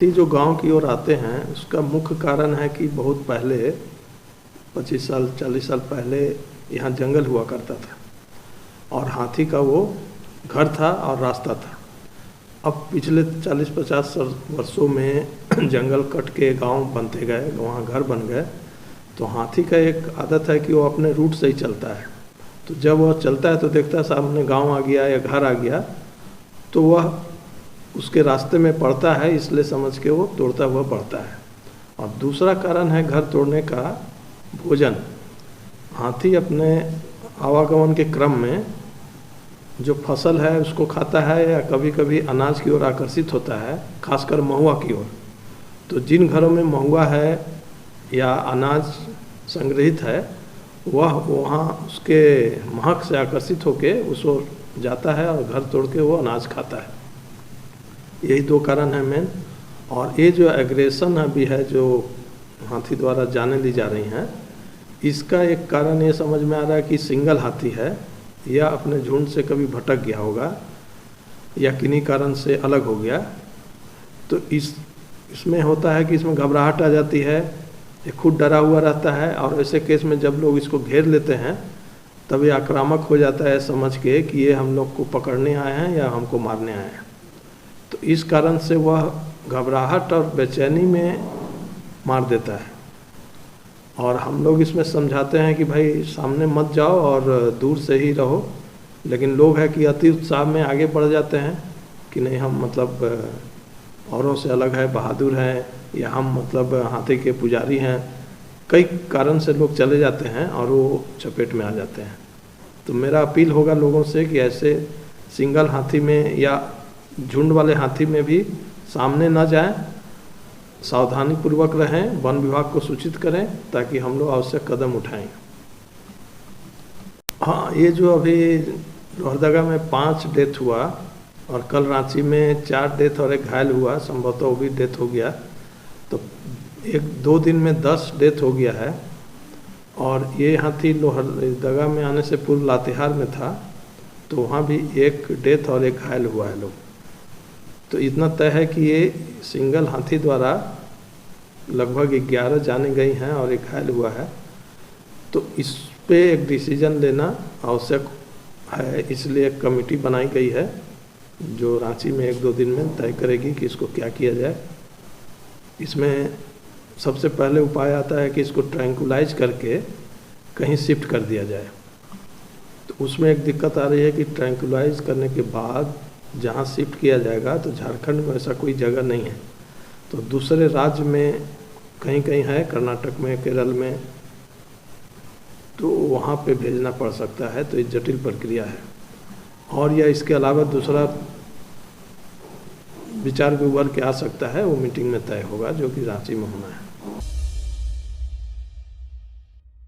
हाथी जो गांव की ओर आते हैं उसका मुख्य कारण है कि बहुत पहले 25 साल 40 साल पहले यहाँ जंगल हुआ करता था और हाथी का वो घर था और रास्ता था। अब पिछले 40-50 वर्षों में जंगल कट के गांव बनते गए, वहाँ घर बन गए, तो हाथी का एक आदत है कि वो अपने रूट से ही चलता है। तो जब वह चलता है तो देखता है सामने गांव आ गया या घर आ गया तो वह उसके रास्ते में पड़ता है, इसलिए समझ के वो तोड़ता हुआ बढ़ता है। और दूसरा कारण है घर तोड़ने का भोजन। हाथी अपने आवागमन के क्रम में जो फसल है उसको खाता है या कभी कभी अनाज की ओर आकर्षित होता है, खासकर महुआ की ओर। तो जिन घरों में महुआ है या अनाज संग्रहित है वह वहाँ उसके महक से आकर्षित होकर उस ओर जाता है और घर तोड़ के वो अनाज खाता है। यही दो कारण है मेन। और ये जो एग्रेशन अभी है जो हाथी द्वारा जाने ली जा रही हैं, इसका एक कारण ये समझ में आ रहा है कि सिंगल हाथी है या अपने झुंड से कभी भटक गया होगा या किन्हीं कारण से अलग हो गया। तो इसमें होता है कि इसमें घबराहट आ जाती है, ये खुद डरा हुआ रहता है और ऐसे केस में जब लोग इसको घेर लेते हैं तब ये आक्रामक हो जाता है समझ के कि ये हम लोग को पकड़ने आए हैं या हमको मारने आए हैं। तो इस कारण से वह घबराहट और बेचैनी में मार देता है। और हम लोग इसमें समझाते हैं कि भाई सामने मत जाओ और दूर से ही रहो, लेकिन लोग हैं कि अति उत्साह में आगे बढ़ जाते हैं कि नहीं हम मतलब औरों से अलग है, बहादुर हैं, या हम मतलब हाथी के पुजारी हैं। कई कारण से लोग चले जाते हैं और वो चपेट में आ जाते हैं। तो मेरा अपील होगा लोगों से कि ऐसे सिंगल हाथी में या झुंड वाले हाथी में भी सामने न जाएं, सावधानी पूर्वक रहें, वन विभाग को सूचित करें ताकि हम लोग आवश्यक कदम उठाएं। हाँ, ये जो अभी लोहरदगा में 5 डेथ हुआ और कल रांची में 4 डेथ और 1 घायल हुआ, संभवतः वो भी डेथ हो गया, तो 1-2 दिन में 10 डेथ हो गया है। और ये हाथी लोहरदगा में आने से पूर्व लातेहार में था, तो वहाँ भी 1 डेथ और 1 घायल हुआ है लोग। तो इतना तय है कि ये सिंगल हाथी द्वारा लगभग 11 जाने गई हैं और 1 घायल हुआ है। तो इस पे एक डिसीजन लेना आवश्यक है, इसलिए एक कमेटी बनाई गई है जो रांची में 1-2 दिन में तय करेगी कि इसको क्या किया जाए। इसमें सबसे पहले उपाय आता है कि इसको ट्रैंकुलाइज करके कहीं शिफ्ट कर दिया जाए। तो उसमें एक दिक्कत आ रही है कि ट्रैंकुलाइज करने के बाद जहाँ शिफ्ट किया जाएगा तो झारखंड में ऐसा कोई जगह नहीं है, तो दूसरे राज्य में कहीं कहीं है, कर्नाटक में, केरल में, तो वहाँ पे भेजना पड़ सकता है। तो ये जटिल प्रक्रिया है। और या इसके अलावा दूसरा विचार भी उभर के आ सकता है, वो मीटिंग में तय होगा जो कि रांची में होना है।